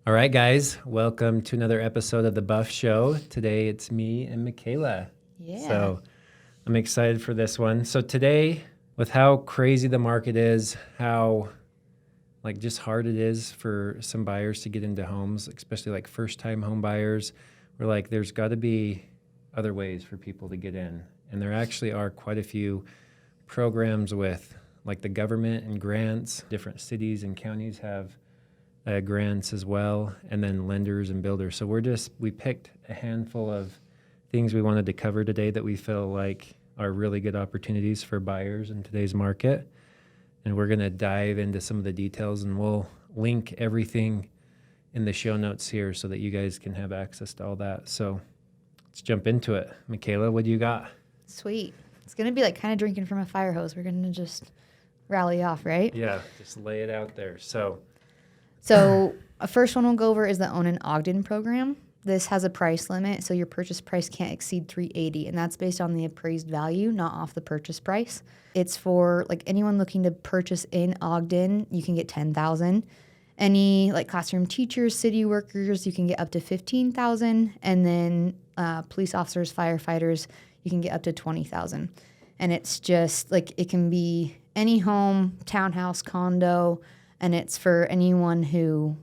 All right, guys, welcome to another episode of The Buff Show. Today it's me and Michaela. Yeah. So I'm excited for this one. So today, with how crazy the market is, how just hard it is for some buyers to get into homes, especially like first-time home buyers, we're like, there's got to be other ways for people to get in. And there actually are quite a few programs with like the government and grants. Different cities and counties have grants as well, and then lenders and builders. So we picked a handful of things we wanted to cover today that we feel like are really good opportunities for buyers in today's market. And we're going to dive into some of the details, and we'll link everything in the show notes here so that you guys can have access to all that. So let's jump into it. Michaela, what do you got? Sweet. It's going to be like kind of drinking from a fire hose. We're going to just rally off, right? Yeah, just lay it out there. So a first one we'll go over is the Own in Ogden program. This has a price limit, so your purchase price can't exceed $380, and that's based on the appraised value, not off the purchase price. It's for like anyone looking to purchase in Ogden, you can get $10,000. Any like classroom teachers, city workers, you can get up to $15,000, and then police officers, firefighters, you can get up to $20,000. And it's just like it can be any home, townhouse, condo, and it's for anyone who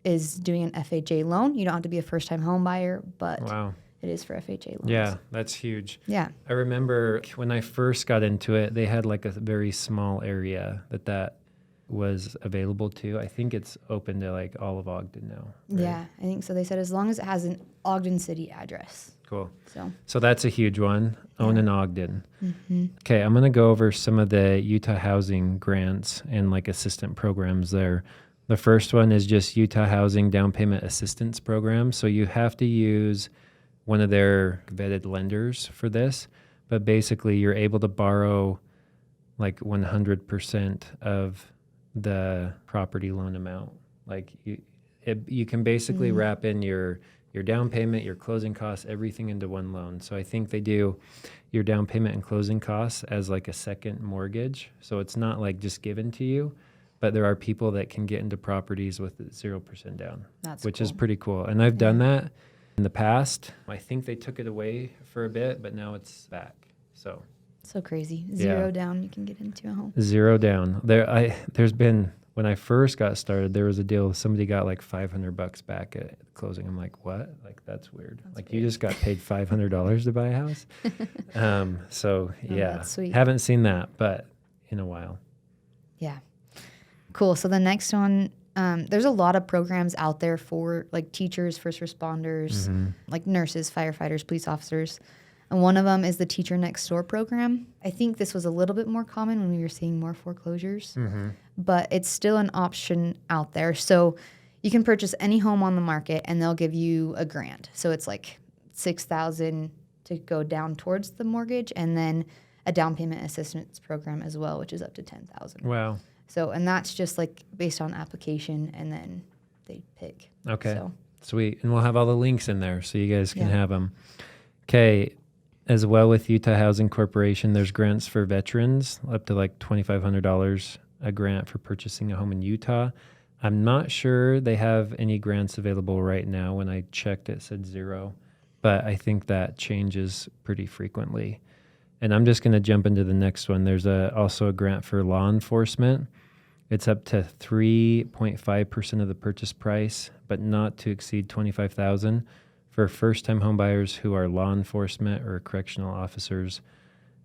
is doing an FHA loan. You don't have to be a first-time home buyer, but wow. It is for FHA loans. Yeah, that's huge. Yeah. I remember when I first got into it, they had like a very small area that was available to. I think it's open to like all of Ogden now. Right? Yeah, I think so. They said as long as it has an Ogden City address. Cool. So that's a huge one. Own in Ogden. Mm-hmm. Okay, I'm going to go over some of the Utah housing grants and like assistant programs there. The first one is just Utah Housing Down Payment Assistance Program. So you have to use one of their vetted lenders for this, but basically you're able to borrow like 100% of the property loan amount. Like you can basically wrap in your down payment, your closing costs, everything into one loan. So I think they do your down payment and closing costs as like a second mortgage. So it's not like just given to you, but there are people that can get into properties with 0% down, which is pretty cool. And I've done that in the past. I think they took it away for a bit, but now it's back. So crazy. Zero down, you can get into a home. Zero down. There's been, when I first got started, there was a deal. Somebody got like $500 back at closing. I'm like, what? Like, that's weird. You just got paid $500 to buy a house. That's sweet. Haven't seen that, but in a while. Yeah. Cool. So the next one, there's a lot of programs out there for like teachers, first responders, like nurses, firefighters, police officers. And one of them is the Teacher Next Door program. I think this was a little bit more common when we were seeing more foreclosures, but it's still an option out there. So you can purchase any home on the market and they'll give you a grant. So it's like $6,000 to go down towards the mortgage, and then a down payment assistance program as well, which is up to $10,000. Wow. So, and that's just like based on application, and then they pick. Okay. So. Sweet. And we'll have all the links in there so you guys can have them. Okay. As well with Utah Housing Corporation, there's grants for veterans, up to like $2,500 a grant for purchasing a home in Utah. I'm not sure they have any grants available right now. When I checked, it said 0, but I think that changes pretty frequently. And I'm just going to jump into the next one. There's also a grant for law enforcement. It's up to 3.5% of the purchase price, but not to exceed $25,000 for first-time homebuyers who are law enforcement or correctional officers.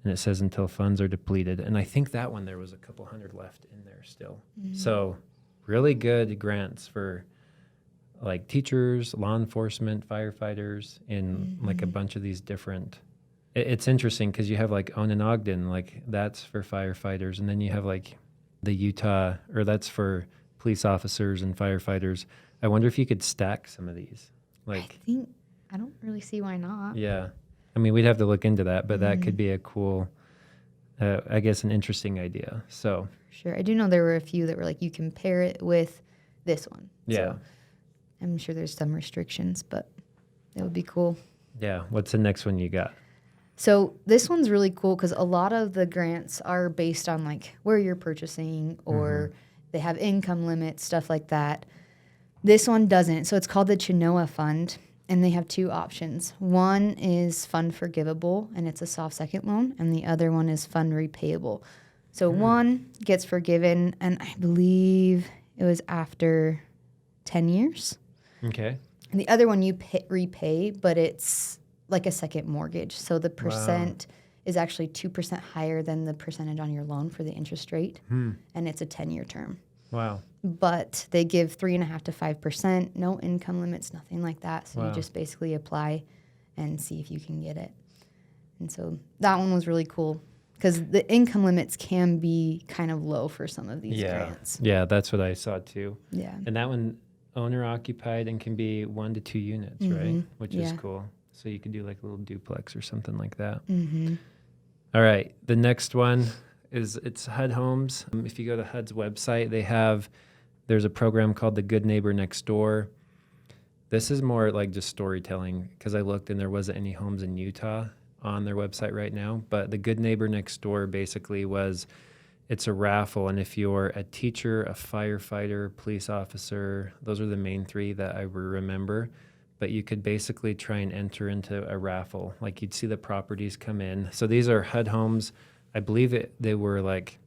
And it says until funds are depleted. And I think that one, there was a couple hundred left in there still. So really good grants for like teachers, law enforcement, firefighters, in like a bunch of these different. It's interesting because you have like Own in Ogden, like that's for firefighters. And then you have like the Utah, or that's for police officers and firefighters. I wonder if you could stack some of these. I don't really see why not. Yeah. I mean, we'd have to look into that, but that could be a cool, I guess, an interesting idea. So Sure. I do know there were a few that were like, you can pair it with this one. Yeah. So I'm sure there's some restrictions, but that would be cool. Yeah. What's the next one you got? So this one's really cool because a lot of the grants are based on like where you're purchasing, or they have income limits, stuff like that. This one doesn't. So it's called the Chenoa Fund, and they have two options. One is fund forgivable, and it's a soft second loan, and the other one is fund repayable. So one gets forgiven, and I believe it was after 10 years. Okay. And the other one you repay, but it's like a second mortgage. So the percent is actually 2% higher than the percentage on your loan for the interest rate, and it's a 10-year term. Wow. But they give 3.5% to 5%, no income limits, nothing like that. So you just basically apply and see if you can get it. And so that one was really cool because the income limits can be kind of low for some of these grants. Yeah, that's what I saw too. Yeah. And that one, owner occupied and can be 1 to 2 units, right? Which is cool. So you could do like a little duplex or something like that. All right. The next one it's HUD Homes. If you go to HUD's website, there's a program called the Good Neighbor Next Door. This is more like just storytelling because I looked and there wasn't any homes in Utah on their website right now. But the Good Neighbor Next Door basically it's a raffle. And if you're a teacher, a firefighter, police officer, those are the main three that I remember. But you could basically try and enter into a raffle. Like you'd see the properties come in. So these are HUD homes. I believe they were like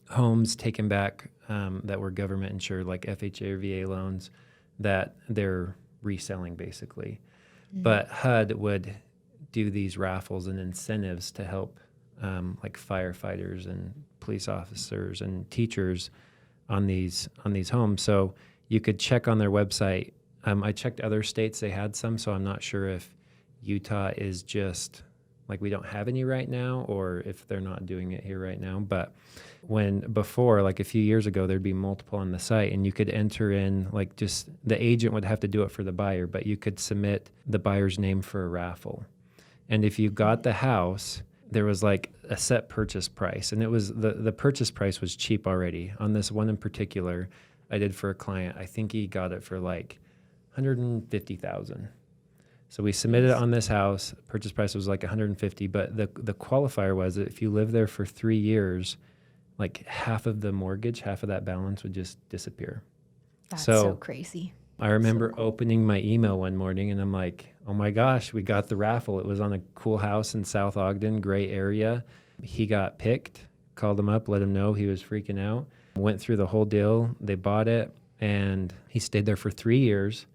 homes taken back that were government insured, like FHA or VA loans that they're reselling basically. But HUD would do these raffles and incentives to help like firefighters and police officers and teachers on these homes. So you could check on their website. I checked other states, they had some, so I'm not sure if Utah is just like we don't have any right now or if they're not doing it here right now. But before, like a few years ago, there'd be multiple on the site and you could enter in, like just the agent would have to do it for the buyer, but you could submit the buyer's name for a raffle. And if you got the house, there was like a set purchase price, and it was the purchase price was cheap already. On this one in particular, I did for a client. I think he got it for like $150,000. So we submitted it on this house. Purchase price was like $150,000, but the qualifier was that if you live there for 3 years, like half of the mortgage, half of that balance would just disappear. That's so crazy. I remember opening my email one morning and I'm like, oh my gosh, we got the raffle. It was on a cool house in South Ogden, great area. He got picked, called him up, let him know he was freaking out. Went through the whole deal. They bought it and he stayed there for 3 years.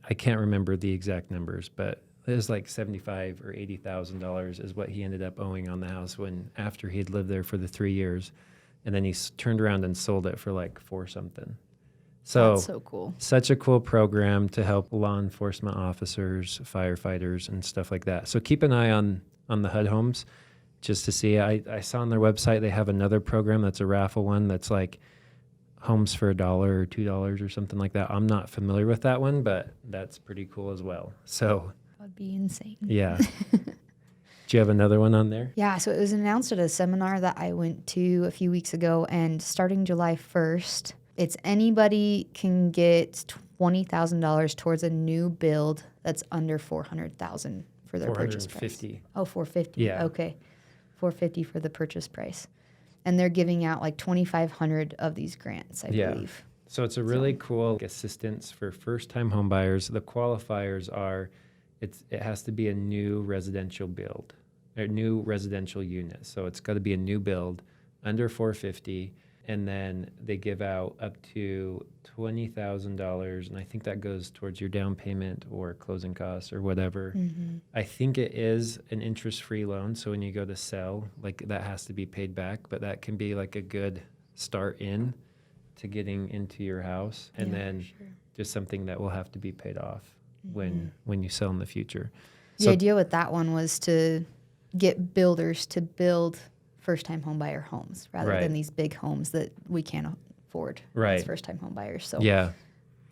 I can't remember the exact numbers, but it was like $75,000 or $80,000 is what he ended up owing on the house after he had lived there for the 3 years. And then he turned around and sold it for like $4 something. So that's so cool. Such a cool program to help law enforcement officers, firefighters, and stuff like that. So keep an eye on the HUD homes just to see. I saw on their website they have another program that's a raffle one that's like homes for $1 or $2 or something like that. I'm not familiar with that one, but that's pretty cool as well. So that'd be insane. Yeah. Do you have another one on there? Yeah, so it was announced at a seminar that I went to a few weeks ago, and starting July 1st, it's anybody can get $20,000 towards a new build that's under $400,000 for their purchase price. $450,000. Oh, $450,000. Yeah. Okay. $450,000 for the purchase price. And they're giving out like 2,500 of these grants, I believe. So it's a really cool assistance for first-time home buyers. The qualifiers are it has to be a new residential build, or new residential unit. So it's got to be a new build under $450,000, and then they give out up to $20,000, and I think that goes towards your down payment or closing costs or whatever. Mm-hmm. I think it is an interest-free loan, so when you go to sell, like that has to be paid back, but that can be like a good start to getting into your house, and then just something that will have to be paid off when you sell in the future. The idea with that one was to get builders to build first-time home buyer homes rather than these big homes that we can't afford as first-time home buyers. So that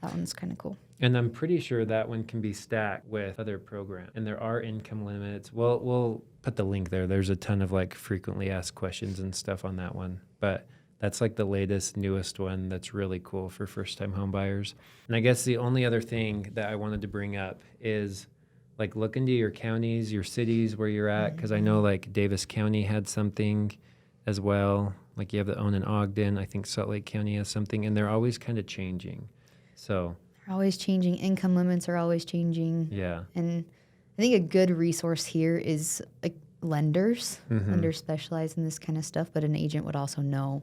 one's kind of cool. And I'm pretty sure that one can be stacked with other programs. And there are income limits. We'll put the link there. There's a ton of like frequently asked questions and stuff on that one. But that's like the latest, newest one that's really cool for first-time home buyers. And I guess the only other thing that I wanted to bring up is like look into your counties, your cities where you're at, because I know like Davis County had something as well. Like you have the own in Ogden. I think Salt Lake County has something, and they're always kind of changing. So always changing. Income limits are always changing. Yeah. And I think a good resource here is like lenders. Mm-hmm. Lenders specialize in this kind of stuff, but an agent would also know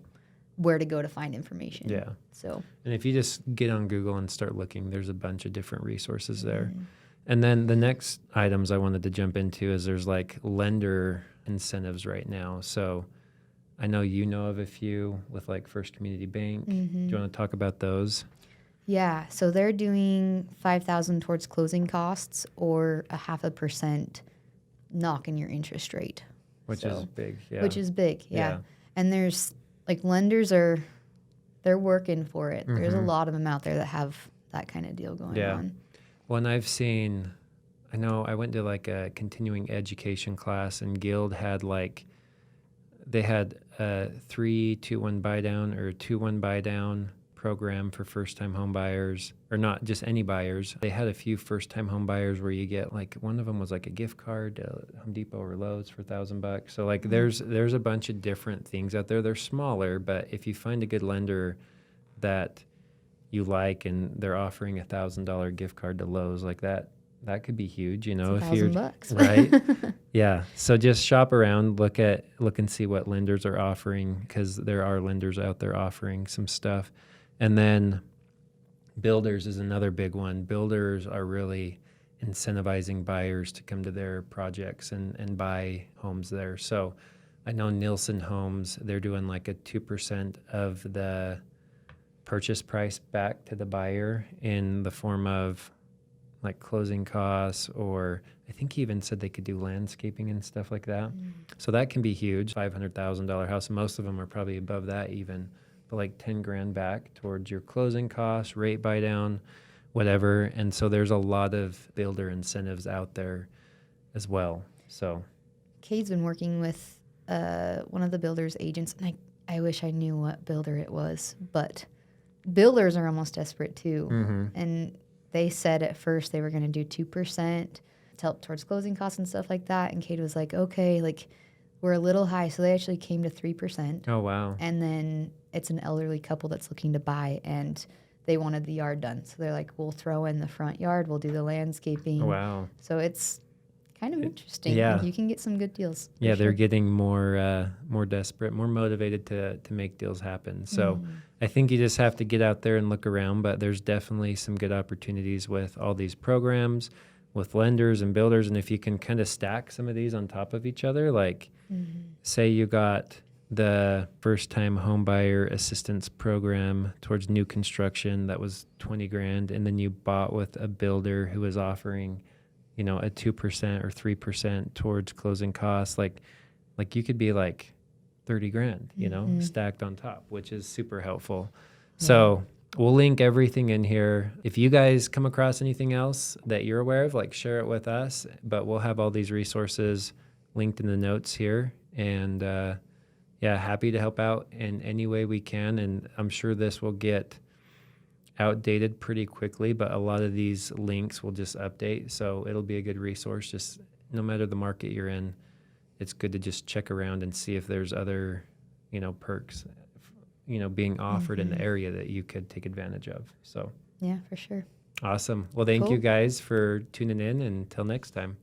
where to go to find information. Yeah. So, And if you just get on Google and start looking, there's a bunch of different resources there. Mm-hmm. And then the next items I wanted to jump into is there's like lender incentives right now. So I know you know of a few with like First Community Bank. Mm-hmm. Do you want to talk about those? Yeah, so they're doing $5,000 towards closing costs or 0.5% knock in your interest rate. Which is big, yeah. Which is big, yeah. And there's like lenders they're working for it. There's a lot of them out there that have that kind of deal going on. Well, and I've seen, I know I went to like a continuing education class, and Guild had like, they had a 3-2-1 buy down or a 2-1 buy down program for first-time home buyers, or not just any buyers. They had a few first-time home buyers where you get like, one of them was like a gift card to Home Depot or Lowe's for $1,000. So like there's a bunch of different things out there. They're smaller, but if you find a good lender that you like and they're offering $1,000 gift card to Lowe's, like that could be huge, you know, it's if you're $1,000. right. Yeah. So just shop around, look and see what lenders are offering, because there are lenders out there offering some stuff. And then builders is another big one. Builders are really incentivizing buyers to come to their projects and buy homes there. So I know Nielsen Homes, they're doing like a 2% of the purchase price back to the buyer in the form of like closing costs, or I think he even said they could do landscaping and stuff like that. So that can be huge. $500,000 house. Most of them are probably above that even. But like 10 grand back towards your closing costs, rate buy down, whatever. And so there's a lot of builder incentives out there as well. So Cade's been working with one of the builder's agents, and I wish I knew what builder it was, but builders are almost desperate too. And they said at first they were going to do 2% to help towards closing costs and stuff like that. And Cade was like, okay, like we're a little high. So they actually came to 3%. Oh, wow. And then it's an elderly couple that's looking to buy, and they wanted the yard done. So they're like, we'll throw in the front yard. We'll do the landscaping. Wow. So it's kind of interesting. Yeah. Like you can get some good deals. Yeah, they're sure. getting more desperate, more motivated to make deals happen. So I think you just have to get out there and look around, but there's definitely some good opportunities with all these programs, with lenders and builders. And if you can kind of stack some of these on top of each other, like say you got the first-time homebuyer assistance program towards new construction that was 20 grand, and then you bought with a builder who was offering, you know, a 2% or 3% towards closing costs, like you could be like 30 grand, you know, stacked on top, which is super helpful. So we'll link everything in here. If you guys come across anything else that you're aware of, like share it with us, but we'll have all these resources linked in the notes here. And happy to help out in any way we can. And I'm sure this will get outdated pretty quickly, but a lot of these links will just update. So it'll be a good resource. Just no matter the market you're in, it's good to just check around and see if there's other, you know, perks, you know, being offered in the area that you could take advantage of. So yeah, for sure. awesome. Well, thank you guys for tuning in, and until next time.